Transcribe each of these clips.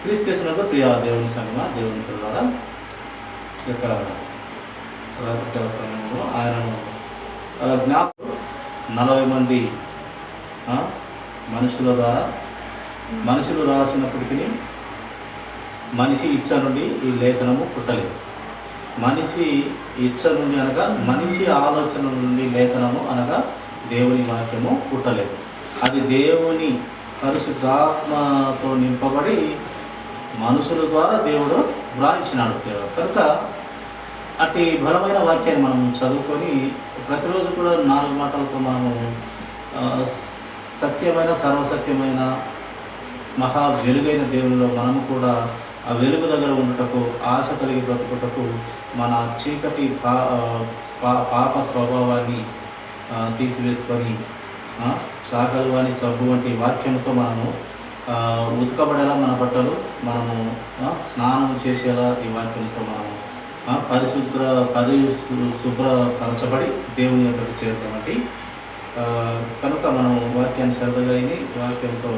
క్రీస్తునందు ప్రియ దేవుని సంగమా, దేవుని ద్వారా ఈ యొక్క సమయంలో ఆయనను జ్ఞాపకం 40 మంది మనుషుల ద్వారా మనుషులు రాసినప్పటికీ మనిషి ఇచ్చ నుండి ఈ లేఖనము పుట్టలేదు. మనిషి ఇచ్చ నుండి అనగా మనిషి ఆలోచన నుండి లేఖనము అనగా దేవుని వాక్యము పుట్టలేదు. అది దేవుని పరిశుద్ధాత్మతో నింపబడి మనుషుల ద్వారా దేవుడు వ్రాయించినాడు. కనుక అట్టి బలమైన వాక్యాన్ని మనం చదువుకొని ప్రతిరోజు కూడా 4 మాటలతో మనము సత్యమైన సర్వసత్యమైన మహా వెలుగైన దేవునిలో మనము కూడా ఆ వెలుగు దగ్గర ఉండటకు, ఆశ కలిగి బ్రతుకుటకు, మన చీకటి పాప స్వభావాన్ని తీసివేసుకొని సాగల్వాని సబ్బు వంటి వాక్యంతో మనము ఉతకబడేలా మన బట్టలు మనము స్నానం చేసేలా ఈ వాక్యంతో మనము శుభ్రపరచబడి దేవుని యొక్కకు చేరుతామండి. కనుక మనం వాక్యాన్ని శ్రద్ధగా అయిన వాక్యంతో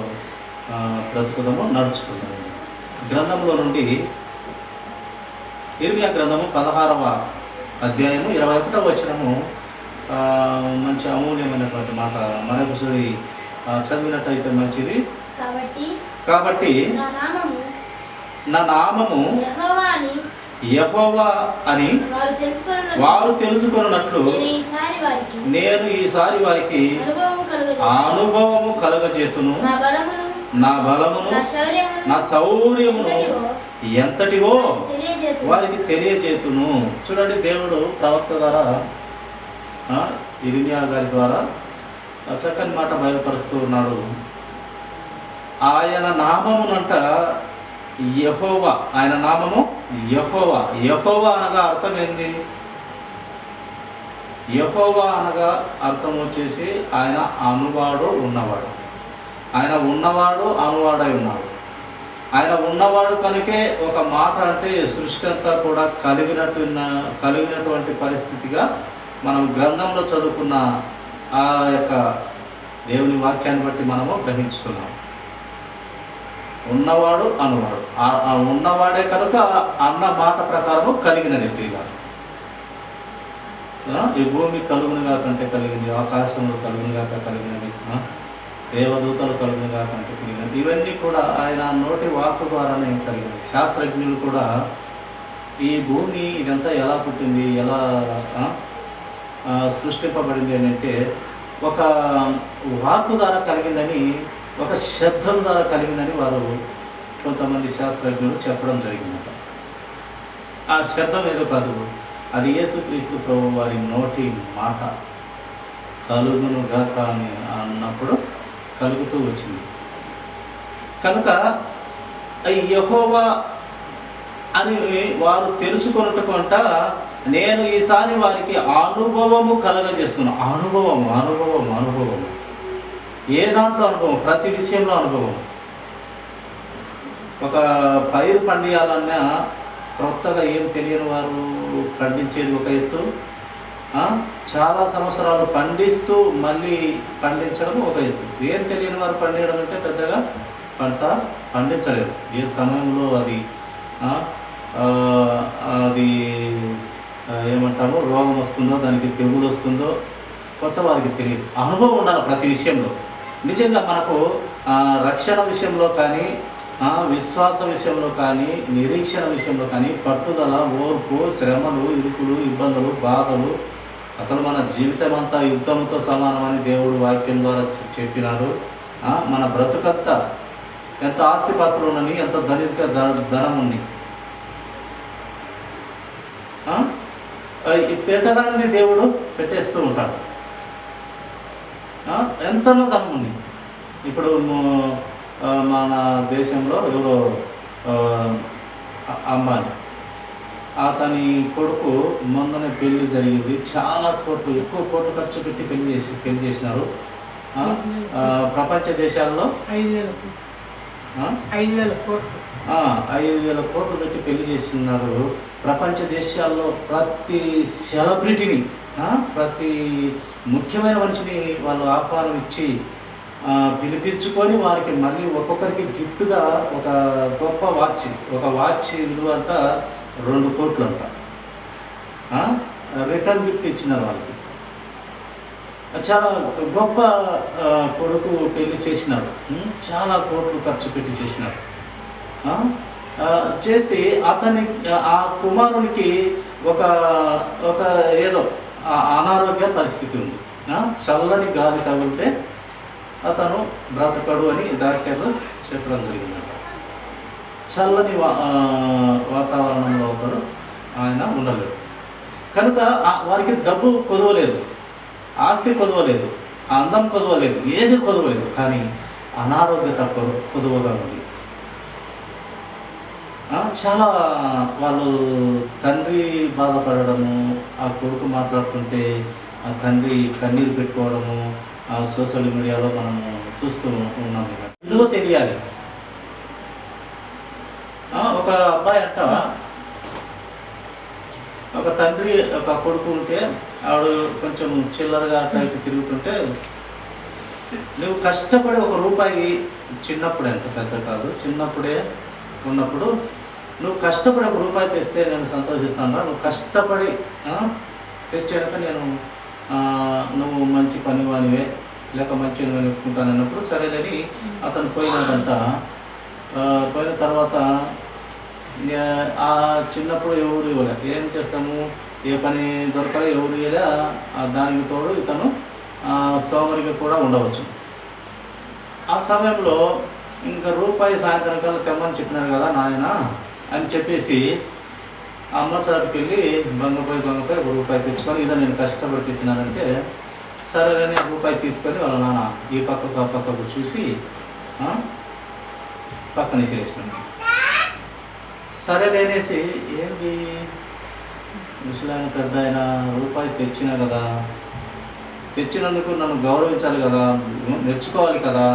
బ్రతుకుదాము, నడుచుకుందాము. గ్రంథంలో నుండి ఇర్మియా గ్రంథము 16వ అధ్యాయము 21వ వచనము మంచి అమూల్యమైనటువంటి మాట. మరొకసారి చదివినట్టయితే మంచిది. కాబట్టి నా నామము యెహోవా అని వారు తెలుసుకున్నట్లు నేను ఈసారి వారికి అనుభవము కలగజేతును. నా బలమును నా శౌర్యమును ఎంతటివో వారికి తెలియజేతును. చూడండి, దేవుడు ప్రవక్త ద్వారా ఇర్మియా గారి ద్వారా చక్కని మాట బయలుపరుస్తూ ఉన్నాడు. ఆయన నామమునంట యెహోవా, ఆయన నామము యెహోవా. యెహోవా అనగా అర్థం ఏంది? యెహోవా అనగా అర్థం వచ్చేసి ఆయన అనువాడు, ఉన్నవాడు. ఆయన ఉన్నవాడు, అనువాడై ఉన్నాడు. ఆయన ఉన్నవాడు కనుకే ఒక మాట అంటే సృష్టి అంతా కూడా కలిగినటువంటి పరిస్థితిగా మనం గ్రంథంలో చదువుకున్న ఆ యొక్క దేవుని వాక్యాన్ని బట్టి మనము గ్రహిస్తున్నాం. ఉన్నవాడు, అనువాడు. ఉన్నవాడే కనుక అన్న మాట ప్రకారము కలిగినది. ప్రియుగా ఈ భూమి కలుగునుగా కంటే కలిగింది, ఆకాశంలో కలుగునుగా కలిగినది, దేవదూతలు కలుగునుగా కంటే కలిగినది. ఇవన్నీ కూడా ఆయన నోటి వాక్కు ద్వారానే కలిగినది. శాస్త్రజ్ఞులు కూడా ఈ భూమి ఇదంతా ఎలా పుట్టింది, ఎలా సృష్టింపబడింది అని అంటే ఒక వాక్కు ద్వారా కలిగిందని, ఒక శబ్దం ద్వారా కలిగిందని వారు కొంతమంది శాస్త్రజ్ఞులు చెప్పడం జరిగిందట. ఆ శబ్దం ఏదో కాదు, అది యేసుక్రీస్తు ప్రభు వారి నోటి మాట. కలుగును గాక అని అన్నప్పుడు కలుగుతూ వచ్చింది. కనుక యెహోవా అని వారు తెలుసుకొనుటకు అంట నేను ఈసారి వారికి అనుభవము కలగజేస్తున్నాను. అనుభవము ఏ దాంట్లో అనుభవం? ప్రతి విషయంలో అనుభవం. ఒక పైరు పండియాలన్నా కొత్తగా ఏం తెలియని వారు పండించేది ఒక ఎత్తు, చాలా సంవత్సరాలు పండిస్తూ మళ్ళీ పండించడం ఒక ఎత్తు. ఏం తెలియని వారు పండించడం అంటే పెద్దగా పంట పండించలేదు. ఏ సమయంలో అది ఏమంటామో రోగం వస్తుందో, దానికి తెగులు వస్తుందో కొత్త వారికి తెలియదు. అనుభవం ఉండాలి ప్రతి విషయంలో. నిజంగా మనకు రక్షణ విషయంలో కానీ, విశ్వాస విషయంలో కానీ, నిరీక్షణ విషయంలో కానీ పట్టుదల, ఓర్పు, శ్రమలు, ఇరుకులు, ఇబ్బందులు, బాధలు, అసలు మన జీవితం అంతా యుద్ధంతో సమానమని దేవుడు వాక్యం ద్వారా చెప్పినాడు. మన బ్రతుకంతా ఎంత ఆస్తిపాత్రలు ఉన్నని, ఎంత ధనం ఉంది, పెట్టడాన్ని దేవుడు పెట్టేస్తూ ఉంటాడు. ఎంతనో ధనం ఉంది. ఇప్పుడు మన దేశంలో ఎవరో అంబానీ, అతని కొడుకు మొన్ననే పెళ్లి జరిగింది. చాలా ఎక్కువ కోట్లు ఖర్చు పెట్టి పెళ్లి చేసినారు. ప్రపంచ దేశాల్లో 5,000 కోట్లు పెట్టి పెళ్లి చేస్తున్నారు. ప్రపంచ దేశాల్లో ప్రతి సెలబ్రిటీని, ప్రతి ముఖ్యమైన మనిషిని వాళ్ళు ఆహ్వానం ఇచ్చి పిలిపించుకొని వారికి మళ్ళీ ఒక్కొక్కరికి గిఫ్ట్గా ఒక గొప్ప వాచ్. ఒక వాచ్ విలువ అంట 2 కోట్లు అంట. రిటర్న్ గిఫ్ట్ ఇచ్చినారు వాళ్ళకి. చాలా గొప్ప కొడుకు పెళ్లి చేసినాడు. చాలా కోట్లు ఖర్చు పెట్టి చేసినాడు. చేస్తే అతని ఆ కుమారునికి ఒక ఒక ఏదో అనారోగ్య పరిస్థితి ఉంది. చల్లని గాలి తగిలితే అతను బ్రతకడు అని డాక్టర్లు చెప్పడం జరిగిందంట. చల్లని వాతావరణంలో ఒకడు ఆయన ఉండలేదు. కనుక వారికి డబ్బు కొదవలేదు, ఆస్తి కొదవలేదు, అందం కొదవలేదు, ఏది కొదవలేదు. కానీ అనారోగ్యత కొదువగా ఉంది. చాలా వాళ్ళు తండ్రి బాధపడము, ఆ కొడుకు మాట్లాడుతుంటే ఆ తండ్రి కన్నీరు పెట్టుకోవడము సోషల్ మీడియాలో మనము చూస్తూ ఉన్నాము. విలువ తెలియాలి. ఒక అబ్బాయి అంట, ఒక తండ్రి ఒక కొడుకు ఉంటే ఆవిడ కొంచెం చిల్లరగా టైప్ తిరుగుతుంటే, నువ్వు కష్టపడి ₹1 చిన్నప్పుడే, ఎంత పెద్ద కాదు, చిన్నప్పుడే ఉన్నప్పుడు నువ్వు కష్టపడి ₹1 తెస్తే నేను సంతోషిస్తాను. నువ్వు కష్టపడి తెచ్చాక నేను నువ్వు మంచి పనివానివే లేక మంచి నేర్చుకుంటాను అన్నప్పుడు సరేలేని అతను పోయినాడంట. పోయిన తర్వాత ఆ చిన్నప్పుడు ఎవరు ఇవ్వలేదు. ఏం చేస్తాము, ఏ పని దొరకదు, ఎవరు ఇవ్వలే. దానికి తోడు ఇతను సోమరికి కూడా ఉండవచ్చు. ఆ సమయంలో ఇంకా ₹1 సాయంత్రం కల్లా తెమ్మని చెప్పినారు కదా నాయన అని చెప్పేసి అమ్మసారికి వెళ్ళి బంగపోయి ₹1 తెచ్చుకొని ఇదో నేను కష్టపడి తెచ్చినానంటే, సరేలేని ₹1 తీసుకొని వాళ్ళ నాన్న ఈ పక్కకు ఆ పక్కకు చూసి పక్కన విసిరేసినాను. సరేలేనేసి ఏంటి ముసలాయన పెద్ద ఆయన ₹1 తెచ్చినా కదా, తెచ్చినందుకు నన్ను గౌరవించాలి కదా, మెచ్చుకోవాలి కదా,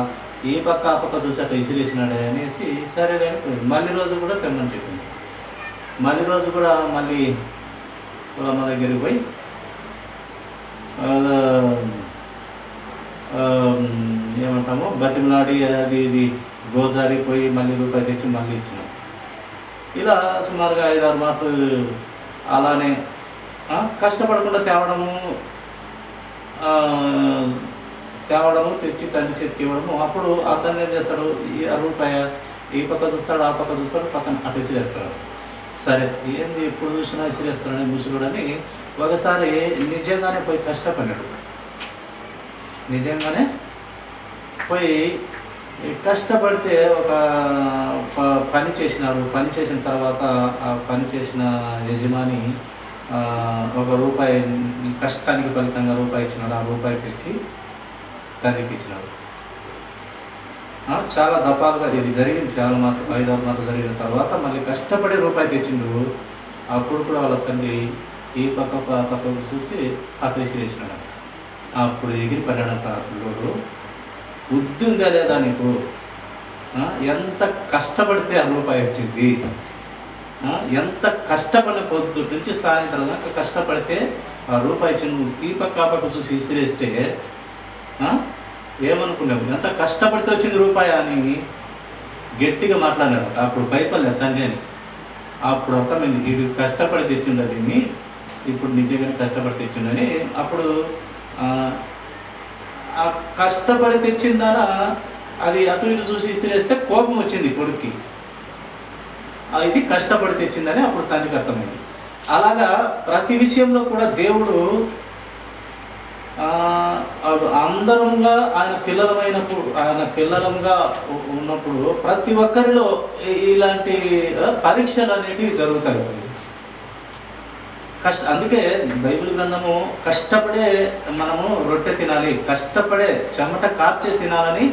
ఈ పక్క ఆ పక్క చూసి అట్లా విసిరేసినాడే అనేసి సరేలేని మళ్ళీ రోజు కూడా తెమ్మని చెప్పింది. మళ్ళీ రోజు కూడా మళ్ళీ వాళ్ళ దగ్గరికి పోయి ఏమంటాము బతిమలాడి అది ఇది గోజారి పోయి మళ్ళీ ₹1 తెచ్చి మళ్ళీ ఇచ్చినాం. ఇలా సుమారుగా 5-6 మాటలు అలానే కష్టపడకుండా తేవడము తెచ్చి తండ్రి చేతికి ఇవ్వడము. అప్పుడు అతను ఏం చేస్తాడు, ₹1 ఈ పక్క చూస్తాడు, ఆ పక్క చూస్తాడు, పక్కన అటు విసిరేస్తాడు. సరే ఏంది ఎప్పుడు చూసినా విసిరేస్తాడని ముసుగుడని ఒకసారి నిజంగానే పోయి కష్టపడ్డాడు. నిజంగానే పోయి కష్టపడితే ఒక పని చేసినాడు. పని చేసిన తర్వాత ఆ పని చేసిన యజమాని ₹1 కష్టానికి ఫలితంగా ₹1 ఇచ్చినాడు. ఆ ₹1 తెచ్చి తండ్రికి ఇచ్చినాడు. చాలా దఫాలుగా ఇది జరిగింది. చాలా మాత్రం 5-6 మాత్రం జరిగిన తర్వాత మళ్ళీ కష్టపడి ₹1 తెచ్చిండు. అప్పుడు కూడా వాళ్ళ తండ్రి ఈ పక్క పక్కకు చూసి అటు విసిరేసినాడు. అప్పుడు ఎగిరి పడ్డాడంట పిల్లోడు. బుద్ధి ఉందా లేదా నీకు, ఎంత కష్టపడితే ఆ ₹1 వచ్చింది, ఎంత కష్టపడిన పొద్దు నుంచి సాయంత్రం దాకా కష్టపడితే ఆ ₹1 ఇచ్చి నువ్వు ఈ పక్క ఆ పక్క చూసి విసిరేస్తే ఏమనుకున్నావు, ఎంత కష్టపడితే వచ్చింది ₹1 అని గట్టిగా మాట్లాడాడు. అప్పుడు భయపడలేదు తండ్రి అని. అప్పుడు అర్థమైంది వీడు కష్టపడి తెచ్చిండు దీన్ని, ఇప్పుడు నిజంగానే కష్టపడి తెచ్చిండని. అప్పుడు ఆ కష్టపడి తెచ్చిందానా అది అటు ఇటు చూసి విసిరేస్తే కోపం వచ్చింది కొడుక్కి. ఇది కష్టపడి తెచ్చిందని అప్పుడు తండ్రికి అర్థమైంది. అలాగా ప్రతి విషయంలో కూడా దేవుడు అందరంగా ఆయన పిల్లలంగా ఉన్నప్పుడు ప్రతి ఒక్కరిలో ఇలాంటి పరీక్షలు అనేటివి జరుగుతాయి. అందుకే బైబిల్ గ్రంథము కష్టపడే మనము రొట్టె తినాలి, కష్టపడే చెమట కార్చే తినాలని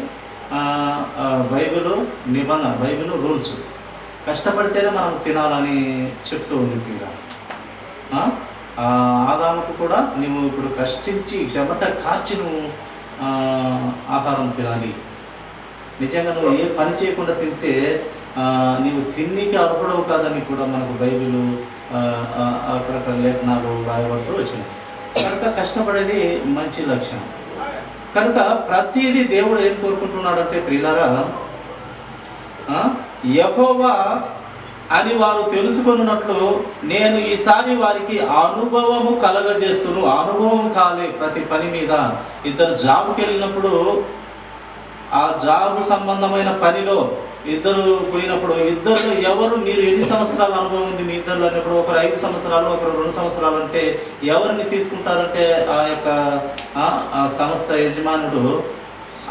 బైబిల్ నిబంధన, బైబిల్ రూల్స్. కష్టపడితేనే మనం తినాలని చెప్తూ ఉంది. ఆదాముకు కూడా నువ్వు ఇప్పుడు కష్టించి చెమట కార్చి నువ్వు ఆహారం తినాలి. నిజంగా నువ్వు ఏ పని చేయకుండా తింటే నీవు తిన్నికి అర్హుడవు కాదని కూడా మనకు బైబిల్ అక్కడక్కడ లేఖనాలు రాయబడుతూ వచ్చినాయి. కనుక కష్టపడేది మంచి లక్ష్యం. కనుక ప్రతిదీ దేవుడు ఏం కోరుకుంటున్నాడంటే ప్రియులారా, యెహోవా అని వారు తెలుసుకొనున్నట్లు నేను ఈసారి వారికి అనుభవము కలగజేస్తును. అనుభవం కాలే ప్రతి పని మీద. ఇద్దరు జాబ్కి వెళ్ళినప్పుడు ఆ జాబు సంబంధమైన పనిలో ఇద్దరు పోయినప్పుడు ఇద్దరు ఎవరు, మీరు ఎన్ని సంవత్సరాల అనుభవం ఉంది మీ ఇద్దరు అన్నప్పుడు, ఒకరు 5 సంవత్సరాలు, ఒకరు 2 సంవత్సరాలు అంటే ఎవరిని తీసుకుంటారంటే ఆ యొక్క ఆ సంస్థ యజమానుడు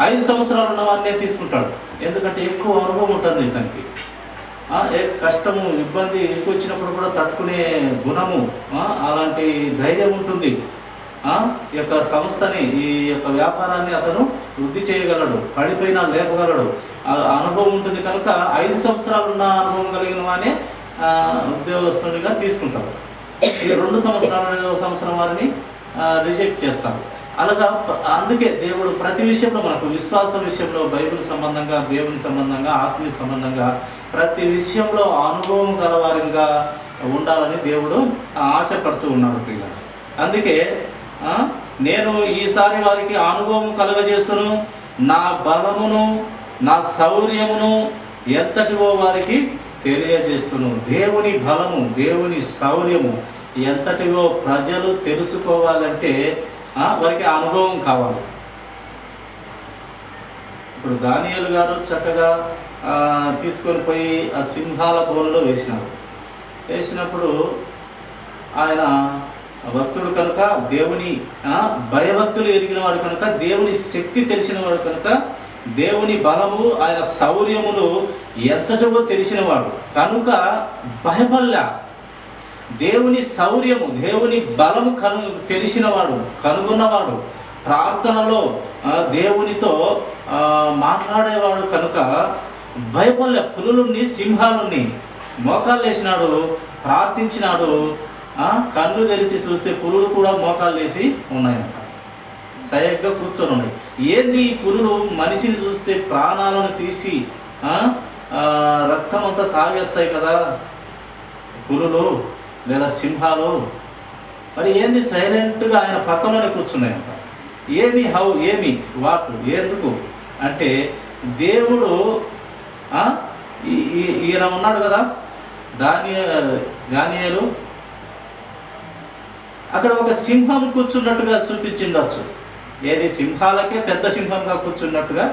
5 సంవత్సరాలు ఉన్నవాడినే తీసుకుంటాడు. ఎందుకంటే ఎక్కువ అనుభవం ఉంటుంది ఇతనికి. కష్టము ఇబ్బంది ఎక్కువ వచ్చినప్పుడు కూడా తట్టుకునే గుణము, అలాంటి ధైర్యం ఉంటుంది. ఈ యొక్క సంస్థని, ఈ యొక్క వ్యాపారాన్ని అతను వృద్ధి చేయగలడు, పడిపోయినా లేపగలడు. అనుభవం ఉంటుంది కనుక 5 సంవత్సరాలు ఉన్న అనుభవం కలిగిన వానే ఉద్యోగస్తునిగా తీసుకుంటారు. ఈ 2 సంవత్సరం వారిని రిజెక్ట్ చేస్తారు. అలాగా అందుకే దేవుడు ప్రతి విషయంలో మనకు విశ్వాసం విషయంలో, బైబిల్ సంబంధంగా, దేవుని సంబంధంగా, ఆత్మీయ సంబంధంగా ప్రతి విషయంలో అనుభవం గలవారిగా ఉండాలని దేవుడు ఆశపడుతూ ఉన్నాడు పిల్లలు. అందుకే నేను ఈసారి వారికి అనుభవం కలుగజేస్తును, నా బలమును నా శౌర్యమును ఎంతటివో వారికి తెలియజేస్తును. దేవుని బలము, దేవుని శౌర్యము ఎంతటివో ప్రజలు తెలుసుకోవాలంటే వారికి అనుభవం కావాలి. ఇప్పుడు దానియేలు గారు చక్కగా తీసుకొని పోయి ఆ సింహాల బోనులో వేసినప్పుడు ఆయన భక్తుడు కనుక, దేవుని భయభక్తులు ఎరిగిన వాడు కనుక, దేవుని శక్తి తెలిసిన వాడు కనుక, దేవుని బలము ఆయన శౌర్యములు ఎంతటో తెలిసినవాడు కనుక భయపడలే. దేవుని శౌర్యము, దేవుని బలము తెలిసినవాడు, కనుగొన్నవాడు, ప్రార్థనలో దేవునితో మాట్లాడేవాడు కనుక భయపడలే. పులులుని, సింహాలుని మోకాళ్ళు వేసినాడు, ప్రార్థించినాడు. కన్ను తెరిచి చూస్తే పులులు కూడా మోకాళ్ళు వేసి ఉన్నాయంట, సరిగ్గా కూర్చొని ఉన్నాయి. ఏంది ఈ పులులు మనిషిని చూస్తే ప్రాణాలను తీసి రక్తం అంతా తాగేస్తాయి కదా పులులు లేదా సింహాలు. మరి ఏంది సైలెంట్గా ఆయన పక్కలోనే కూర్చున్నాయంట. ఏమి వాటు ఎందుకు అంటే దేవుడు ఈయన ఉన్నాడు కదా దానియేలు, అక్కడ ఒక సింహం కూర్చున్నట్టుగా చూపించిండొచ్చు. ఏది సింహాలకే పెద్ద సింహంగా కూర్చున్నట్టుగా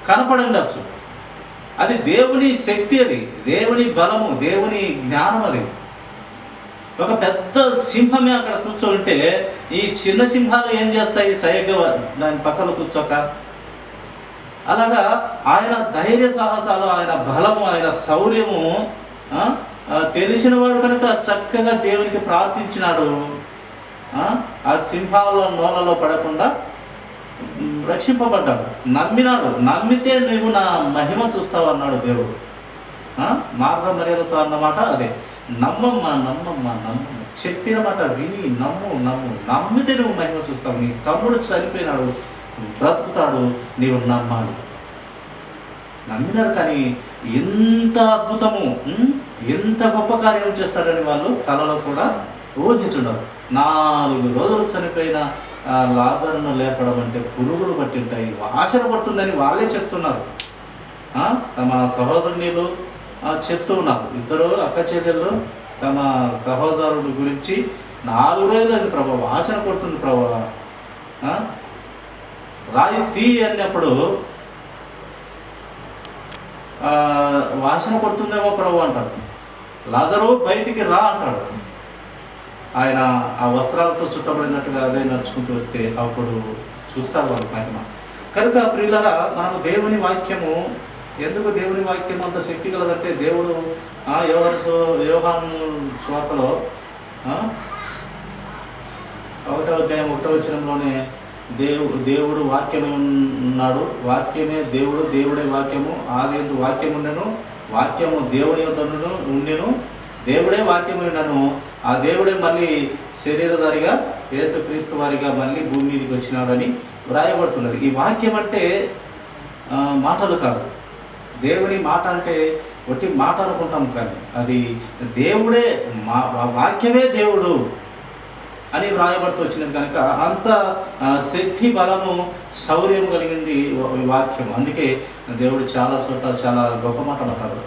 కనపడిండొచ్చు. అది దేవుని శక్తి, అది దేవుని బలము, దేవుని జ్ఞానం. అది ఒక పెద్ద సింహమే అక్కడ కూర్చోంటే ఈ చిన్న సింహాలు ఏం చేస్తాయి? సరిగ్గా దాని పక్కన కూర్చోక. అలాగా ఆయన ధైర్య సాహసాలు, ఆయన బలము, ఆయన శౌర్యము తెలిసిన వాడు కనుక చక్కగా దేవునికి ప్రార్థించినాడు. ఆ సింహాల నోలలో పడకుండా రక్షింపబడ్డాడు, నమ్మినాడు. నమ్మితే నువ్వు నా మహిమ చూస్తావు అన్నాడు దేవుడు. మార్గ మర్యాదతో అన్నమాట అదే. నమ్మమ్మా, చెప్పిన మాట విని నమ్మితే నువ్వు మహిమ చూస్తావు. నీ తమ్ముడు చనిపోయినాడు, బ్రతుకుతాడు, నీవు నమ్మాలి. నమ్మినారు. కానీ ఎంత అద్భుతము, ఎంత గొప్ప కార్యం చేస్తాడని వాళ్ళు కళలో కూడా ఊహించుండరు. 4 రోజులు చనిపోయిన లాజరును లేపడం అంటే పురుగులు పట్టింటాయి, వాసన పడుతుందని వాళ్ళే చెప్తున్నారు. తమ సహోదరునిలు చెప్తూ ఉన్నారు. 2 అక్క చెల్లెళ్ళు తమ సహోదరుడు గురించి 4 రోజులు అది ప్రభా వాసన పడుతుంది ప్రభా, రాయి తీ అన్నప్పుడు వాసన పడుతుందేమో ప్రభు అంటాడు. లాజరు బయటికి రా అంటాడు. ఆయన ఆ వస్త్రాలతో చుట్టబడినట్టుగా అదే నడుచుకుంటూ వస్తే అప్పుడు చూస్తారు వాళ్ళు మహిమ. కనుక ప్రియులారా, మనకు దేవుని వాక్యము, ఎందుకు దేవుని వాక్యం అంత శక్తి కలదంటే దేవుడు యోహాను సువార్తలో 1వ అధ్యాయం 1వ వచనంలోనే దేవుడు వాక్యమే ఉన్నాడు, వాక్యమే దేవుడు, దేవుడే వాక్యము, ఆదియందు వాక్యము ఉండెను, వాక్యము దేవుని యొద్ద ఉండెను, దేవుడే వాక్యము ఉండెను. ఆ దేవుడే మళ్ళీ శరీరధారిగా యేసుక్రీస్తు వారిగా మళ్ళీ భూమి మీదకి వచ్చినాడని వ్రాయబడుతున్నది. ఈ వాక్యం అంటే మాటలు కాదు. దేవుని మాట అంటే ఒట్టి మాట అనుకుంటాం, కానీ అది దేవుడే, వాక్యమే దేవుడు అని వ్రాయబడుతూ వచ్చినది కనుక అంత శక్తి, బలము, శౌర్యం కలిగింది వాక్యం. అందుకే దేవుడు చాలా చోట్ల చాలా గొప్ప మాట అంటాడు,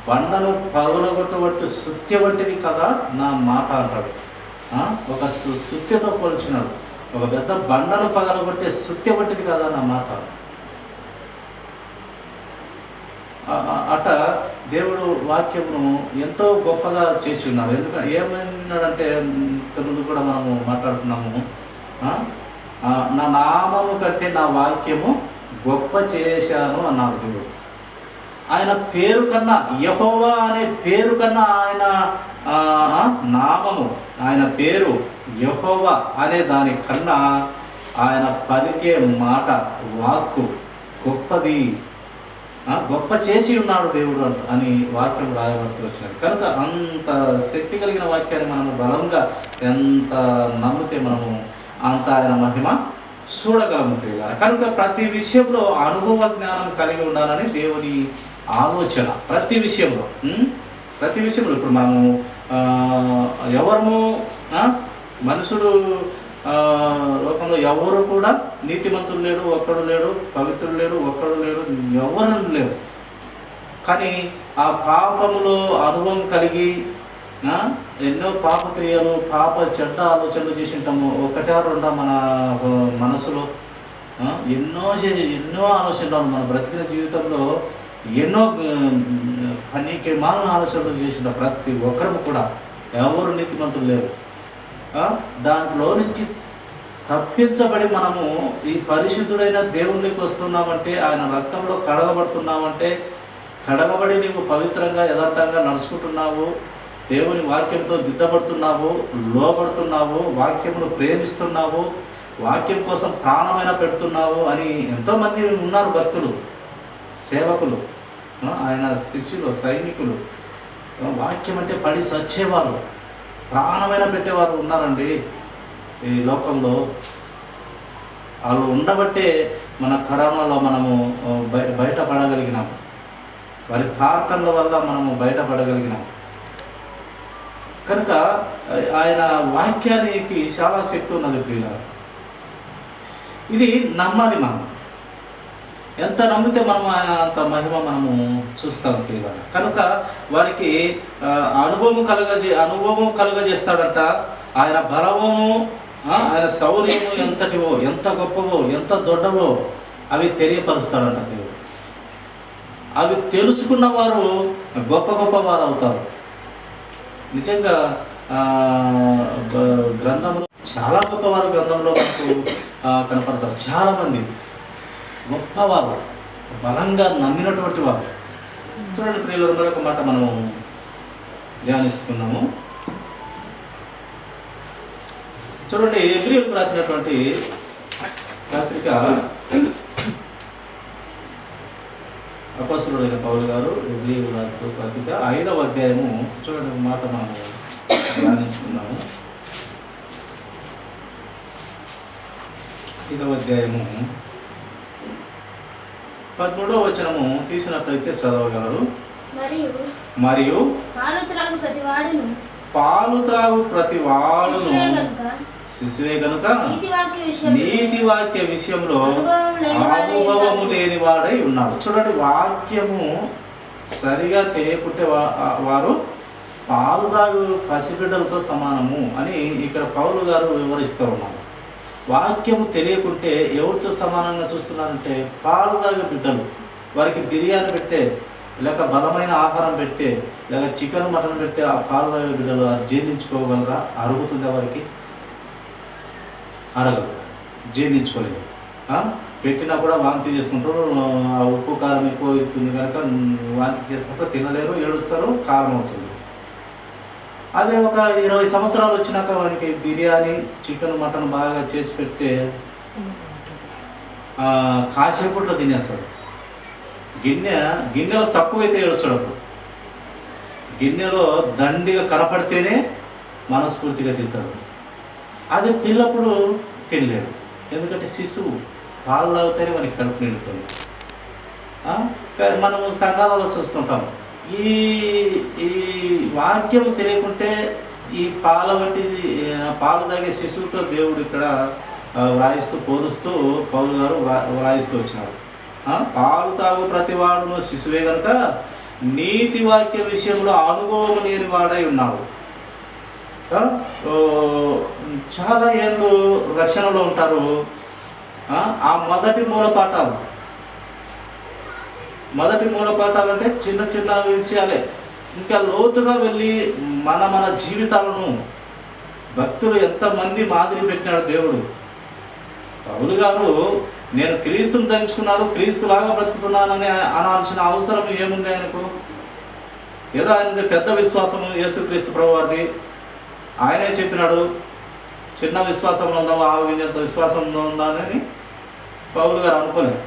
బండను పగలగొట్టబట్టి సుత్య వంటిది కదా నా మాట అంటాడు. ఒక సుత్యతో పోల్చినాడు. ఒక పెద్ద బండను పగలగొట్టే సుత్య వంటిది కదా నా మాట. అట దేవుడు వాక్యమును ఎంతో గొప్పగా చేసి ఉన్నాడు. ఎందుకంటే ఏమైనాడంటే తెలుగు కూడా మనము మాట్లాడుతున్నాము, నా నామము కంటే నా వాక్యము గొప్ప చేశాను అన్నాడు దేవుడు. ఆయన పేరు కన్నా, యెహోవా అనే పేరు కన్నా ఆయన నామము, ఆయన పేరు యెహోవా అనే దానికన్నా ఆయన పలికే మాట వాక్కు గొప్పది, గొప్ప చేసి ఉన్నాడు దేవుడు అని వాక్యం రాయబడుతూ వచ్చినది. కనుక అంత శక్తి కలిగిన వాక్యాన్ని మనము బలంగా ఎంత నమ్మితే మనము అంత ఆయన మహిమ చూడగలము. కనుక ప్రతి విషయంలో అనుభవ జ్ఞానం కలిగి ఉండాలని దేవుని ఆలోచన. ప్రతి విషయంలో ఇప్పుడు మనము ఎవరము మనుషుడు లోకంలో ఎవరు కూడా నీతిమంతులు లేడు, ఒక్కడు లేడు, పవిత్రుడు లేడు, ఒక్కడు లేడు, ఎవరు లేరు. కానీ ఆ పాపములో అనుభవం కలిగి ఎన్నో పాపక్రియలు, చెడ్డ ఆలోచనలు చేసి ఉంటాము. ఒకటా రెండా మన మనసులో ఎన్నో ఆలోచనలు మన బ్రతికిన జీవితంలో ఎన్నో పనికి మాలిన ఆలోచనలు చేసిన ప్రతి ఒక్కరు కూడా ఎవరు నీతిమంతులు లేరు. దాంట్లో నుంచి తప్పించబడి మనము ఈ పరిశుద్ధుడైన దేవునికి వస్తున్నామంటే, ఆయన రక్తంలో కడగబడుతున్నామంటే, కడగబడి నీవు పవిత్రంగా యథార్థంగా నడుచుకుంటున్నావు, దేవుని వాక్యంతో దిద్దబడుతున్నావు, లోపడుతున్నావు, వాక్యమును ప్రేమిస్తున్నావు, వాక్యం కోసం ప్రాణమైన పెడుతున్నావు అని ఎంతోమంది ఉన్నారు భక్తులు, సేవకులు, ఆయన శిష్యులు, సైనికులు. వాక్యం అంటే పడి సచ్చేవారు, ప్రాణమైన పెట్టేవారు ఉన్నారండి ఈ లోకంలో. వాళ్ళు ఉండబట్టే మన కరోనాలో మనము బయటపడగలిగినాం. వారి ప్రార్థనల వల్ల మనము బయటపడగలిగినాం. కనుక ఆయన వాక్యానికి చాలా శక్తి ఉన్నది ప్రియులారా. ఇది నమ్మాలి మనం. ఎంత నమ్మితే మనం ఆయన అంత మహిమ మనము చూస్తాం ప్రియులారా. కనుక వారికి అనుభవం కలుగజేస్తాడంట. ఆయన బలము, ఆయన శౌర్యము ఎంతటివో, ఎంత గొప్పవో, ఎంత దొడ్డవో అవి తెలియపరుస్తాడంట దేవుడు. అవి తెలుసుకున్న వారు గొప్ప వారు అవుతారు. నిజంగా గ్రంథంలో చాలా గొప్పవారు గ్రంథంలో మనకు కనపడతారు. చాలామంది గొప్పవారు, బలంగా నమ్మినటువంటి వారు. చూడండి ప్రియులు, మరొక మాట మనము ధ్యానిస్తున్నాము. చూడండి హెబ్రీయులకు రాసినటువంటి పత్రిక, అపోస్తలుడైన పౌలు గారు హెబ్రీయులకు రాసిన పత్రిక 5వ అధ్యాయము చూడండి ఒక మాట మనము ధ్యానించుకున్నాము. 5వ అధ్యాయము 13వ వచనము తీసినట్లయితే చదవగలరు. మరియు పాలు త్రాగు ప్రతి వాడును శిశువే గనుక నీతి వాక్య విషయంలో అనుభవము లేనివాడై ఉన్నాడు. చూడండి, వాక్యము సరిగా తెలియకుంటే వారు పాలు తాగు పసిబిడ్డలతో సమానము అని ఇక్కడ పౌలు గారు వివరిస్తూ ఉన్నారు. వాక్యము తెలియకుంటే ఎవరితో సమానంగా చూస్తున్నారంటే పాలు తాగే బిడ్డలు. వారికి బిర్యానీ పెడితే, లేక బలమైన ఆహారం పెడితే, లేక చికెన్ మటన్ పెడితే ఆ పాలు తాగే బిడ్డలు జీర్ణించుకోగలరా? అరుగుతుందా వారికి? అరగదు, జీర్ణించుకోలేదు. పెట్టినా కూడా వాంతి చేసుకుంటారు. ఉప్పు కారం ఎక్కువ అవుతుంది కనుక వాంతి చేసుకుంటారు, తినలేరు, ఏడుస్తారు, కారం అవుతుంది. అదే ఒక 20 సంవత్సరాలు వచ్చినాక వానికి బిర్యానీ, చికెన్, మటన్ బాగా చేసి పెడితే కాసేపట్లో తినేస్తాడు. గిన్నెలో తక్కువైతే ఏడొచ్చాడు. అప్పుడు గిన్నెలో దండిగా కనపడితేనే మనస్ఫూర్తిగా తింటాడు. అది పిల్లప్పుడు తినలేడు, ఎందుకంటే శిశువు పాలు తాగితేనే మనకి కడుపు నిండుతుంది. మనము సంఘాలలో చూస్తుంటాము, ఈ వాక్యం తెలియకుంటే ఈ పాలు తాగే శిశువుతో దేవుడు ఇక్కడ వ్రాయిస్తూ పోలుస్తూ పౌలు గారు వ్రాయిస్తూ వచ్చినారు. పాలు తాగు ప్రతివాడును శిశువే కనుక నీతి వాక్య విషయంలో అనుభవం లేని వాడై ఉన్నాడు. చాలా ఏళ్ళు రక్షణలో ఉంటారు. ఆ మొదటి మూలపాఠాలు అంటే చిన్న చిన్న విషయాలే. ఇంకా లోతుగా వెళ్ళి మన జీవితాలను భక్తులు ఎంతమంది మాదిరి పెట్టినాడు దేవుడు. పౌలు గారు నేను క్రీస్తుని ధరించుకున్నాను, క్రీస్తులాగా బ్రతుకుతున్నానని అనాల్సిన అవసరం ఏముంది ఆయనకు? ఏదో ఆయన పెద్ద విశ్వాసము యేసుక్రీస్తు ప్రభువారిది, ఆయనే చెప్పినాడు చిన్న విశ్వాసంలో ఉందాము ఆవింత విశ్వాసంలో ఉందానని పౌలు గారు అనుకోలేదు.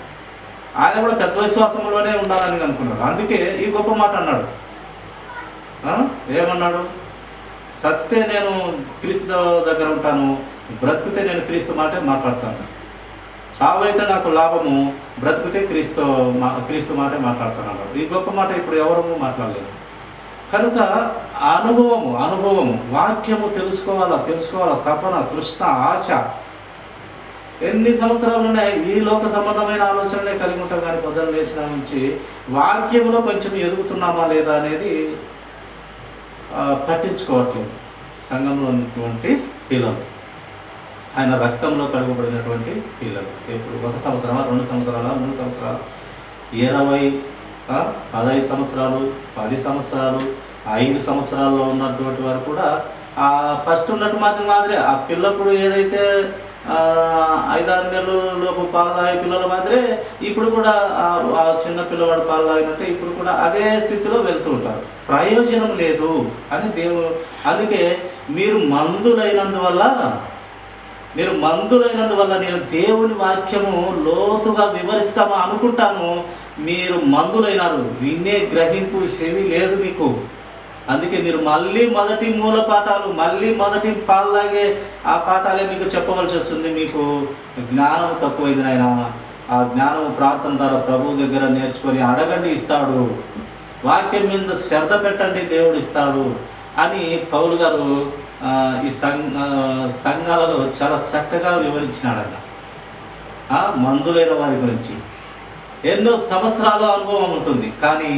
ఆయన కూడా పెద్ద విశ్వాసంలోనే ఉండాలని అనుకున్నాడు. అందుకే ఈ గొప్ప మాట అన్నాడు. ఏమన్నాడు? సస్తే నేను క్రీస్తు దగ్గర ఉంటాను, బ్రతికితే నేను క్రీస్తు మాటే మాట్లాడతాను. చావైతే నాకు లాభము, బ్రతికితే క్రీస్తు మాటే మాట్లాడుతున్నాడు. ఈ గొప్ప మాట ఇప్పుడు ఎవరూ మాట్లాడలేదు. కనుక అనుభవము వాక్యము తెలుసుకోవాలా, తపన, తృష్ణ, ఆశ. ఎన్ని సంవత్సరాలు ఉన్నాయి ఈ లోక సంబంధమైన ఆలోచనలే కలిగి ఉంటాం, కానీ పొద్దున లేచిన నుంచి వాక్యంలో కొంచెం ఎదుగుతున్నామా లేదా అనేది పట్టించుకోవట్లేదు. సంఘంలో ఉన్నటువంటి పిల్లలు, ఆయన రక్తంలో కడుగబడినటువంటి పిల్లలు, ఇప్పుడు 1 సంవత్సరమా, 2 సంవత్సరాల, 3 సంవత్సరాలు, 20, 15 సంవత్సరాలు, 10 సంవత్సరాలు, 5 సంవత్సరాల్లో ఉన్నటువంటి వారు కూడా ఫస్ట్ ఉన్నట్టు మాదిరి ఆ పిల్లప్పుడు ఏదైతే 5-6 నెలలలోపు పాలు తాగే పిల్లల మాదిరే ఇప్పుడు కూడా ఆ చిన్న పిల్లవాడు పాలు తాగినట్టే ఇప్పుడు కూడా అదే స్థితిలో వెళ్తూ ఉంటారు. ప్రయోజనం లేదు అని దేవుడు. అందుకే మీరు మందులైనందువల్ల నేను దేవుని వాక్యము లోతుగా వివరిస్తామా అనుకుంటాను. మీరు మందులైనారు, వినే గ్రహింపు చెవి లేదు మీకు. అందుకే మీరు మళ్ళీ మొదటి మూల పాఠాలు, మళ్ళీ మొదటి పాల్లాగే ఆ పాఠాలే మీకు చెప్పవలసి వస్తుంది. మీకు జ్ఞానం తక్కువైంది నాయన. ఆ జ్ఞానం ప్రార్థన ద్వారా ప్రభు దగ్గర నేర్చుకొని అడగండి, ఇస్తాడు. వాక్యం మీద శ్రద్ధ పెట్టండి, దేవుడు ఇస్తాడు అని పౌలు గారు ఈ సంఘాలలో చాలా చక్కగా వివరించినాడన్న. మందులైన వారి గురించి ఎన్నో సంవత్సరాల అనుభవం ఉంటుంది, కానీ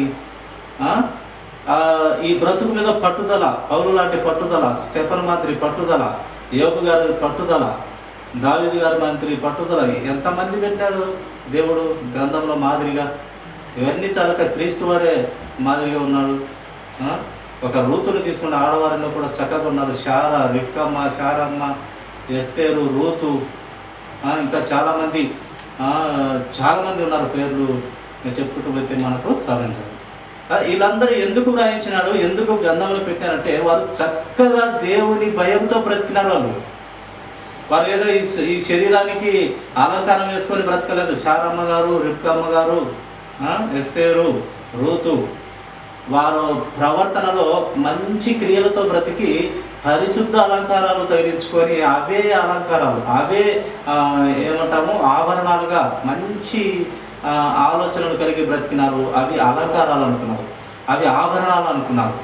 ఈ బ్రతుకు మీద పట్టుదల, పౌలు లాంటి పట్టుదల, స్టెఫన్ మాదిరి పట్టుదల, యోబు గారి పట్టుదల, దావీదు గారి మంత్రి పట్టుదల ఎంతమంది పెట్టాడు దేవుడు గ్రంథంలో మాదిరిగా. ఇవన్నీ చాలక క్రీస్తు వారే మాదిరిగా ఉన్నాడు. ఒక రూతుని తీసుకున్న ఆడవారిలో కూడా చక్కగా ఉన్నారు. శారా, రిక్కమ్మ, శారమ్మ, ఎస్తేరు, రూతు, ఇంకా చాలామంది ఉన్నారు. పేర్లు చెప్పుకుంటూ పోతే మనకు సాధించారు. వీళ్ళందరూ ఎందుకు వ్రాయించినాడు, ఎందుకు గ్రంథంలో పెట్టారంటే వారు చక్కగా దేవుని భయంతో బ్రతికినారు. వారు ఏదో ఈ శరీరానికి అలంకారం వేసుకొని బ్రతకలేదు. శారమ్మ గారు, రిక్కమ్మ గారు, ఎస్తేరు, రూతు వారు ప్రవర్తనలో మంచి క్రియలతో బ్రతికి పరిశుద్ధ అలంకారాలు తగిలించుకొని అవే అలంకారాలు, అవే ఏమంటాము ఆభరణాలుగా మంచి ఆలోచనలు కలిగి బ్రతికినారు. అవి అలంకారాలు అనుకున్నారు, అవి ఆభరణాలు అనుకున్నారు.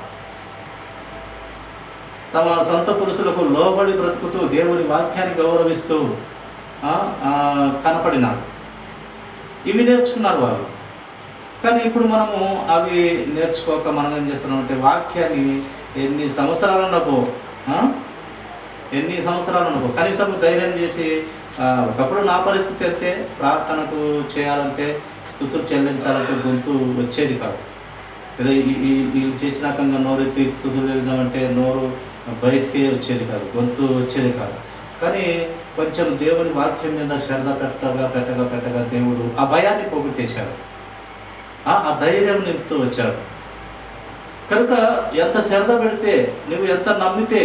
తమ సొంత పురుషులకు లోబడి బ్రతుకుతూ దేవుని వాక్యాన్ని గౌరవిస్తూ కనపడినారు. ఇవి నేర్చుకున్నారు వారు. కానీ ఇప్పుడు మనము అవి నేర్చుకోక మనం ఏం చేస్తున్నామంటే వాక్యాన్ని ఎన్ని సంవత్సరాలు ఉండకో కనీసం ధైర్యం చేసి ఒకప్పుడు నా పరిస్థితి అయితే ప్రార్థనకు చేయాలంటే, స్తుతులు చెల్లించాలంటే గొంతు వచ్చేది కాదు. ఏదో వీళ్ళు చేసినాక నోరెత్తి స్తుతులు వెళ్దామంటే నోరు బయటికి వచ్చేది కాదు, గొంతు వచ్చేది కాదు. కానీ కొంచెం దేవుని వాక్యం మీద శ్రద్ధ పెట్టగా దేవుడు ఆ భయాన్ని పోగొట్టేశాడు, ఆ ధైర్యం నింపుతూ వచ్చాడు. కనుక ఎంత శ్రద్ధ పెడితే, నువ్వు ఎంత నమ్మితే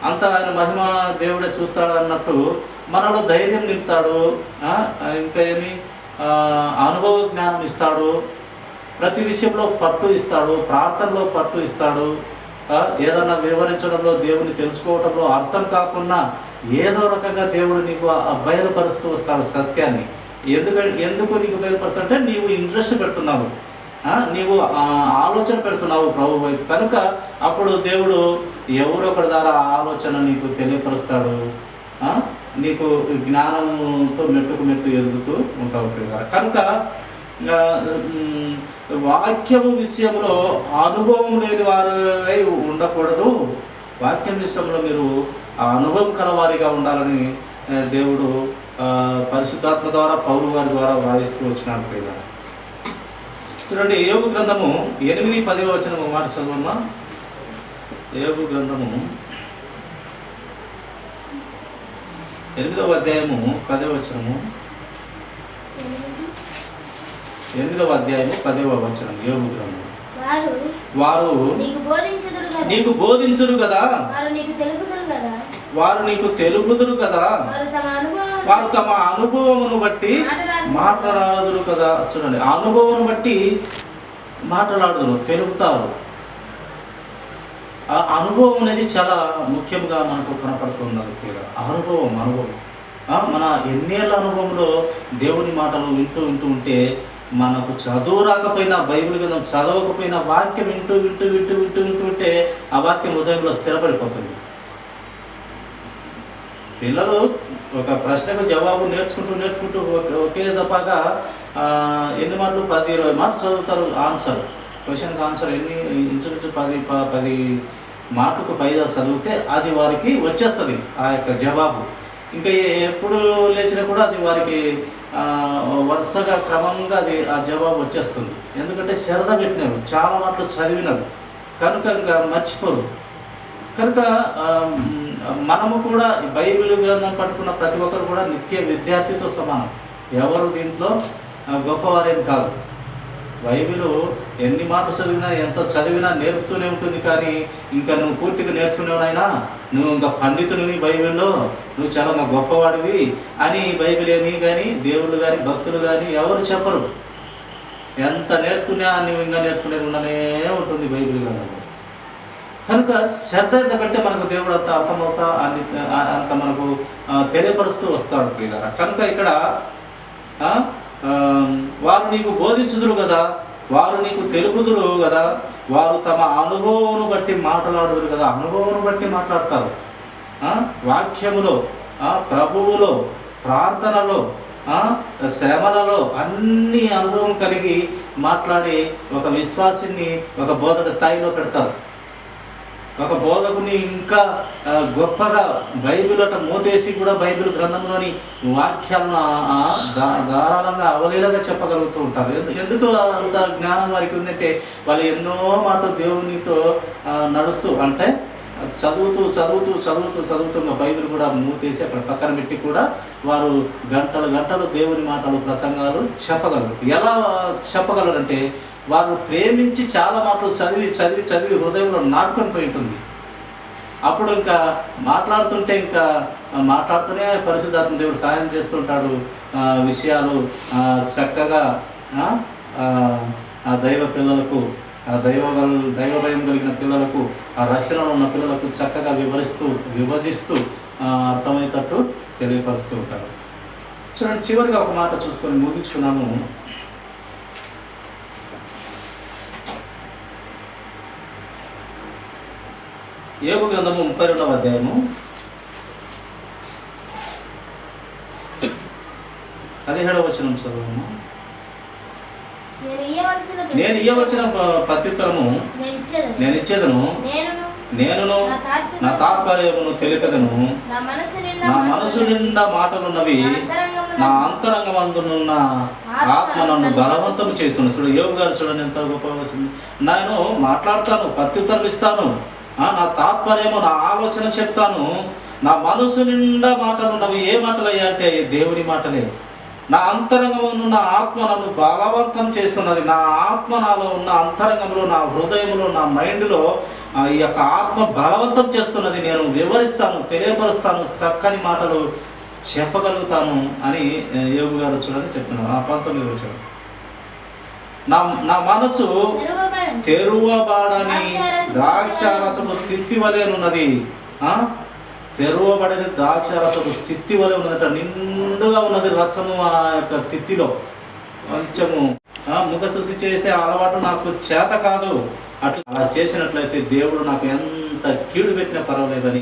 అంత ఆయన మహిమ దేవుడే చూస్తాడు అన్నట్టు మనలో ధైర్యం నింపుతాడు. ఇంకా ఏమి అనుభవ జ్ఞానం ఇస్తాడు, ప్రతి విషయంలో పట్టు ఇస్తాడు, ప్రార్థనలో పట్టు ఇస్తాడు. ఏదన్నా వివరించడంలో, దేవుని తెలుసుకోవడంలో అర్థం కాకుండా ఏదో రకంగా దేవుడు నీకు బయలుపరుస్తూ వస్తాడు సత్యాన్ని. ఎందుకు నీకు బయలుపరుస్తుంటే నీవు ఇంట్రెస్ట్ పెడుతున్నావు, నీవు ఆలోచన పెడుతున్నావు ప్రభు వైపు. కనుక అప్పుడు దేవుడు ఎవరో ఒకరి ద్వారా ఆలోచన నీకు తెలియపరుస్తాడు. నీకు జ్ఞానంతో మెట్టుకు మెట్టు ఎదుగుతూ ఉంటావు ప్రియులారా. కనుక వాక్యము విషయంలో అనుభవం లేని వారై ఉండకూడదు. వాక్యం విషయంలో మీరు ఆ అనుభవం కలవారిగా ఉండాలని దేవుడు పరిశుద్ధాత్మ ద్వారా పౌలు వారి ద్వారా వాయిస్తూ వచ్చినాడు ప్రియులారా. చూడండి, యోబు గ్రంథము 8:10 వచనము మాట చదవమ్మా. యోబు గ్రంథము 8వ అధ్యాయము 10వ వచనము. 8వ అధ్యాయము 10వ వచనం. యోబు గ్రంథం. వారు నీకు బోధించురు కదా, వారు నీకు తెలుపుదురు కదా, వారు తమ అనుభవమును బట్టి మాట్లాడుదురు కదా. చూడండి, అనుభవం బట్టి మాట్లాడుదురు, తెలుపుతారు. ఆ అనుభవం అనేది చాలా ముఖ్యంగా మనకు కనపడుతున్నది. అనుభవం మన ఎన్నేళ్ళ అనుభవంలో దేవుని మాటలు వింటూ వింటూ ఉంటే, మనకు చదువు రాకపోయినా, బైబిల్ గ్రంథం చదవకపోయినా, వాక్యం వింటూ వింటూ వింటూ వింటూ వింటూ ఉంటే ఆ వాక్యం హృదయంలో స్థిరపడిపోతుంది. పిల్లలు ఒక ప్రశ్నకు జవాబు నేర్చుకుంటూ ఒకే దఫాగా ఎన్ని మాటలు 10-20 మాటలు చదువుతారు. ఆన్సర్, క్వశ్చన్కి ఆన్సర్ ఇంచుమించు 10 మాటలకు పైగా చదివితే అది వారికి వచ్చేస్తుంది ఆ యొక్క జవాబు. ఇంకా ఎప్పుడు లేచినా కూడా అది వారికి వరుసగా క్రమంగా అది ఆ జవాబు వచ్చేస్తుంది. ఎందుకంటే శ్రద్ధ పెట్టినారు, చాలా మాటలు చదివినారు, కనుక ఇంకా మర్చిపోరు. కనుక మనము కూడా బైబిల్ గ్రంథం పట్టుకున్న ప్రతి ఒక్కరు కూడా నిత్య విద్యార్థితో సమానం. ఎవరు దీంట్లో గొప్పవారేం కాదు. బైబిల్ ఎన్ని మాటలు చదివినా, ఎంత చదివినా నేర్పుతూనే ఉంటుంది. కానీ ఇంకా నువ్వు పూర్తిగా నేర్చుకునేవానైనా, నువ్వు ఇంకా పండితుడివి బైబిల్లో, నువ్వు చాలా గొప్పవాడివి అని బైబిల్ ఏమీ కానీ, దేవుళ్ళు కానీ, భక్తులు కానీ ఎవరు చెప్పరు. ఎంత నేర్చుకున్నా నువ్వు ఇంకా నేర్చుకునేది ఉండనే ఉంటుంది బైబిల్ గ్రంథంలో. కనుక శ్రద్ధ ఎంత పెడితే మనకు దేవుడు అంత అర్థమవుతా అంత మనకు తెలియపరుస్తూ వస్తాడు ప్రియులారా. కనుక ఇక్కడ వారు నీకు బోధించుదురు కదా, వారు నీకు తెలుపుదురు కదా, వారు తమ అనుభవమును బట్టి మాట్లాడుదురు కదా. అనుభవం బట్టి మాట్లాడతారు. వాక్యములో, ప్రభువులో, ప్రార్థనలో, శ్రమలలో అన్ని అనుభవం కలిగి మాట్లాడి ఒక విశ్వాసిని ఒక బోధక స్థాయిలో పెడతారు. ఒక బోధకుని ఇంకా గొప్పగా బైబిల్ అట మూతేసి కూడా బైబిల్ గ్రంథంలోని వాక్యాలను ధారాళంగా అవలీలగా చెప్పగలుగుతూ ఉంటారు. ఎందుకు అంత జ్ఞానం వారికి ఉందంటే, వాళ్ళు ఎన్నో మాటలు దేవునితో నడుస్తూ, అంటే చదువుతున్న బైబిల్ కూడా మూతేసి అక్కడ పక్కన పెట్టి కూడా వారు గంటలు దేవుని మాటలు, ప్రసంగాలు చెప్పగలరు. ఎలా చెప్పగలరంటే, వారు ప్రేమించి చాలా మాటలు చదివి హృదయంలో నాటుకొని పోయి ఉంటుంది. అప్పుడు ఇంకా మాట్లాడుతుంటే ఇంకా మాట్లాడుతూనే పరిశుద్ధాత్మ దేవుడు సహాయం చేస్తుంటాడు. విషయాలు చక్కగా ఆ దైవ పిల్లలకు, ఆ దైవ భయం కలిగిన పిల్లలకు, ఆ రక్షణలో ఉన్న పిల్లలకు చక్కగా విభజిస్తూ అర్థమయ్యేటట్టు తెలియపరుస్తూ ఉంటారు. చూడండి, చివరిగా ఒక మాట చూసుకొని ముగించుకున్నాము. యోబు గ్రంథము 32వ అధ్యాయము 17వ వచనం చదువుము. నేను ఇయ్యవలసిన ప్రత్యుత్తరము నేను ఇచ్చేదను, నేనును నా తాత్పర్యమును తెలిపెదను. నా మనసు నిండా మాటలున్నవి, నా అంతరంగమందునున్న ఆత్మ నన్ను బలవంతం చేస్తున్నా. చూడు, యోబు గారు చూడండి ఎంత గొప్ప వచ్చింది. నేను మాట్లాడతాను, ప్రత్యుత్తరం ఇస్తాను, నా తాత్పర్యము, నా ఆలోచన చెప్తాను. నా మనసు నిండా మాటలు ఉన్నవి. ఏ మాటలు అయ్యా అంటే దేవుని మాటలే. నా అంతరంగంలో ఉన్న ఆత్మ నన్ను బలవంతం చేస్తున్నది. నా ఆత్మ నాలో ఉన్న అంతరంగంలో, నా హృదయంలో, నా మైండ్లో ఈ యొక్క ఆత్మ బలవంతం చేస్తున్నది. నేను వివరిస్తాను, తెలియపరుస్తాను, చక్కని మాటలు చెప్పగలుగుతాను అని యోబు గారు చూడని చెప్తున్నాను. 19వ వచనం. నా మనసు తెరువబడని ద్రాక్షారసపు తిత్తి వలెనున్నది. తెరువబడని ద్రాక్షారసపు తిత్తి వలె ఉన్నదట. నిండుగా ఉన్నది రసము ఆ యొక్క తిత్తిలో. కొంచెము ముఖశుద్ధి చేసే అలవాటు నాకు చేత కాదు. అట్లా చేసినట్లయితే దేవుడు నాకు ఎంత కీడు పెట్టినా పర్వాలేదని